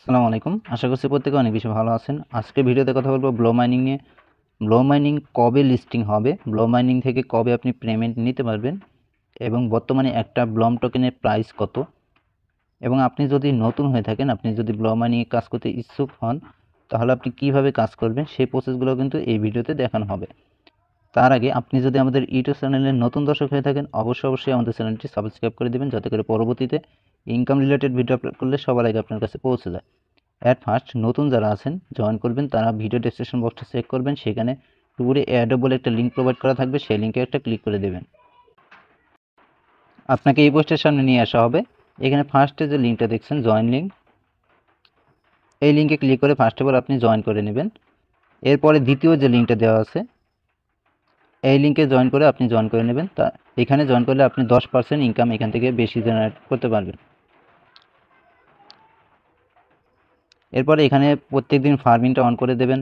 আসসালামু আলাইকুম। আশা করছি প্রত্যেকে অনেক বেশি ভালো আছেন। আজকে ভিডিওতে কথা বলবো ব্লো মাইনিং নিয়ে। ব্লো মাইনিং কবে লিস্টিং হবে, ব্লো মাইনিং থেকে কবে আপনি পেমেন্ট নিতে পারবেন এবং বর্তমানে একটা ব্লম টোকেনের প্রাইস কত, এবং আপনি যদি নতুন হয়ে থাকেন, আপনি যদি ব্লো মাইনিংয়ে কাজ করতে ইচ্ছুক হন, তাহলে আপনি কিভাবে কাজ করবেন সেই প্রসেসগুলো কিন্তু এই ভিডিওতে দেখানো হবে। তার আগে আপনি যদি আমাদের ইউটিউব চ্যানেলের নতুন দর্শক হয়ে থাকেন, অবশ্যই আমাদের চ্যানেলটি সাবস্ক্রাইব করে দেবেন, যাতে করে পরবর্তীতে ইনকাম রিলেটেড ভিডিও আপলোড করলে সবার আগে আপনার কাছে পৌঁছে যায়। অ্যাট ফার্স্ট নতুন যারা আছেন জয়েন করবেন, তারা ভিডিও ডেসক্রিপশন বক্সটা চেক করবেন, সেখানে টুরে অ্যাডো বলে একটা লিঙ্ক প্রোভাইড করা থাকবে, সেই লিঙ্কে একটা ক্লিক করে দেবেন। আপনাকে এই পোস্টের সামনে নিয়ে আসা হবে। এখানে ফার্স্টে যে লিঙ্কটা দেখছেন জয়েন লিঙ্ক, এই লিঙ্কে ক্লিক করে ফার্স্ট অফ অল আপনি জয়েন করে নেবেন। এরপরে দ্বিতীয় যে লিঙ্কটা দেওয়া আছে, এই লিঙ্কে জয়েন করে আপনি জয়েন করে নেবেন। তা এখানে জয়েন করলে আপনি 10% ইনকাম এখান থেকে বেশি জেনারেট করতে পারবেন। এরপরে এখানে প্রত্যেকদিন ফার্মিংটা অন করে দেবেন।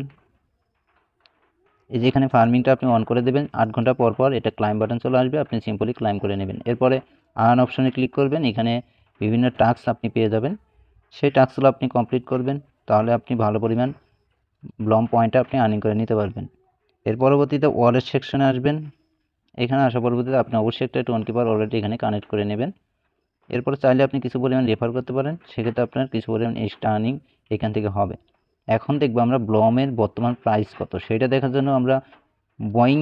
এই যে এখানে ফার্মিংটা আপনি অন করে দেবেন, 8 ঘন্টা পর পর এটা ক্লাইম বাটন চলে আসবে, আপনি সিম্পলি ক্লাইম করে নেবেন। এরপরে আর্ন অপশনে ক্লিক করবেন, এখানে বিভিন্ন টাস্ক আপনি পেয়ে যাবেন, সেই টাস্কগুলো আপনি কমপ্লিট করবেন, তাহলে আপনি ভালো পরিমাণ ব্লম পয়েন্টটা আপনি আর্নিং করে নিতে পারবেন। এর পরবর্তীতে ওয়ালেট সেকশনে আসবেন। এখানে আসা পরবর্তীতে আপনি অবশ্যই একটা টোন কিপার অলরেডি এখানে কানেক্ট করে নেবেন। এরপরে চাইলে আপনি কিছু পরিমাণ রেফার করতে পারেন, সেক্ষেত্রে আপনার কিছু পরিমাণ এক্সট্রা আর্নিং এখান থেকে হবে। এখন দেখবো আমরা ব্লমের বর্তমান প্রাইস কত, সেটা দেখার জন্য আমরা বোয়িং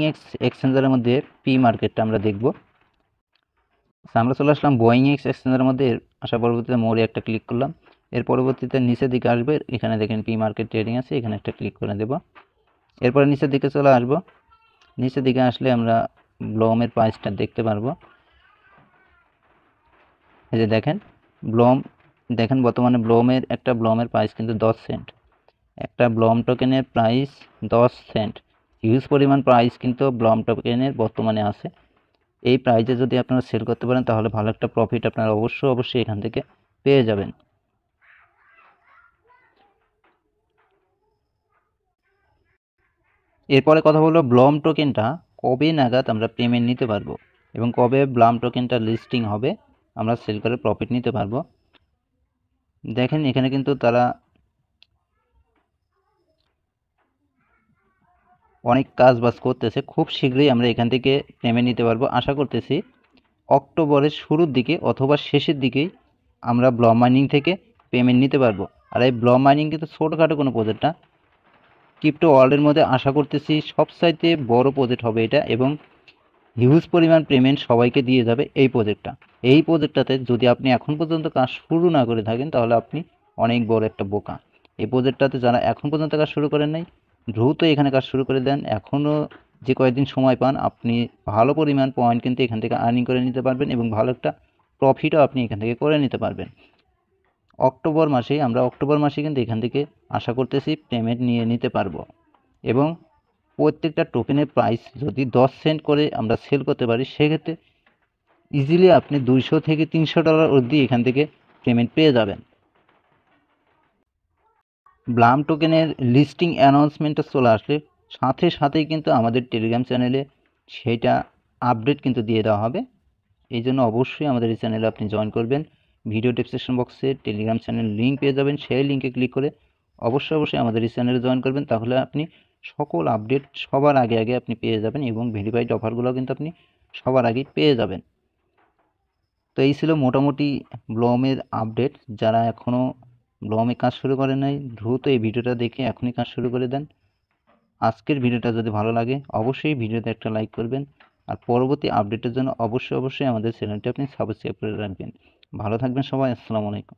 এক্সচেঞ্জারের মধ্যে পি মার্কেটটা আমরা দেখব। আমরা চলে আসলাম বোয়িং এক্সচেঞ্জারের মধ্যে। আসা পরবর্তীতে মোড়ে একটা ক্লিক করলাম। এর পরবর্তীতে নিচের দিকে আসবে, এখানে দেখেন পি মার্কেট ট্রেডিং আছে, এখানে একটা ক্লিক করে দেব। এরপরে নিচের দিকে চলে আসবো। নিচের দিকে আসলে আমরা ব্লমের প্রাইসটা দেখতে পারবো। এই যে দেখেন ব্লম, দেখেন বর্তমানে একটা ব্লমের প্রাইস কিন্তু 10 সেন্ট। একটা ব্লম টোকেনের প্রাইস 10 সেন্ট, হিউজ পরিমাণ প্রাইস কিন্তু ব্লম টোকেনের বর্তমানে আছে। এই প্রাইসে যদি আপনারা সেল করতে পারেন, তাহলে ভালো একটা প্রফিট আপনারা অবশ্যই এখান থেকে পেয়ে যাবেন। এরপরে কথা হলো ব্লম টোকেনটা কবে নাগাদ আমরা পেমেন্ট নিতে পারবো এবং কবে ব্লম টোকেনটা লিস্টিং হবে, আমরা সেল করে প্রফিট নিতে পারবো। দেখেন এখানে কিন্তু তারা অনেক কাজ বাজ করতেছে, খুব শীঘ্রই আমরা এখান থেকে পেমেন্ট নিতে পারবো। আশা করতেছি অক্টোবরের শুরুর দিকে অথবা শেষের দিকেই আমরা ব্লম মাইনিং থেকে পেমেন্ট নিতে পারবো। আর এই ব্লম মাইনিং কিন্তু ছোটোখাটো কোনো প্রজেক্ট না, ক্রিপ্টো ওয়ার্ল্ডের মধ্যে আশা করতেছি সবচাইতে বড় প্রজেক্ট হবে এটা, এবং হিউজ পরিমাণ পেমেন্ট সবাইকে দিয়ে যাবে এই প্রজেক্টটা। এই প্রজেক্টটাতে যদি আপনি এখন পর্যন্ত কাজ শুরু না করে থাকেন, তাহলে আপনি অনেক বড় একটা বোকা। এই প্রজেক্টটাতে যারা এখন পর্যন্ত কাজ শুরু করেন নাই, দ্রুত এখানে কাজ শুরু করে দেন। এখনও যে কয়েকদিন সময় পান, আপনি ভালো পরিমাণ পয়েন্ট কিন্তু এখান থেকে আর্নিং করে নিতে পারবেন এবং ভালো একটা প্রফিটও আপনি এখান থেকে করে নিতে পারবেন। অক্টোবর মাসে কিন্তু এখান থেকে আশা করতেছি পেমেন্ট নিয়ে নিতে পারবো, এবং প্রত্যেকটা টোকেনের প্রাইস যদি 10 সেন্ট করে আমরা সেল করতে পারি, সেক্ষেত্রে ইজিলি আপনি $200 থেকে $300 অবধি এখান থেকে পেমেন্ট পেয়ে যাবেন। ব্লাম টোকেনের লিস্টিং অ্যানাউন্সমেন্টটা চলে আসলে সাথেই কিন্তু আমাদের টেলিগ্রাম চ্যানেলে সেইটা আপডেট কিন্তু দিয়ে দেওয়া হবে। এই জন্য অবশ্যই আমাদের এই চ্যানেলে আপনি জয়েন করবেন। ভিডিও ডেসক্রিপশন বক্সে টেলিগ্রাম চ্যানেল লিঙ্ক পেয়ে যাবেন, সেই লিঙ্কে ক্লিক করে অবশ্যই আমাদের এই চ্যানেলে জয়েন করবেন, তাহলে আপনি সকল আপডেট সবার আগে আপনি পেয়ে যাবেন এবং ভেরিফাইড অফারগুলো কিন্তু আপনি সবার আগেই পেয়ে যাবেন। তো এই ছিল মোটামুটি ব্লমের আপডেট। যারা এখনও ব্লমে কাজ শুরু করেন নাই, দ্রুত এই ভিডিওটা দেখে এখনই কাজ শুরু করে দেন। আজকের ভিডিওটা যদি ভালো লাগে অবশ্যই ভিডিওতে একটা লাইক করবেন, আর পরবর্তী আপডেটের জন্য অবশ্যই আমাদের চ্যানেলটি আপনি সাবস্ক্রাইব করে রাখবেন। ভালো থাকবেন সবাই, আসসালামু আলাইকুম।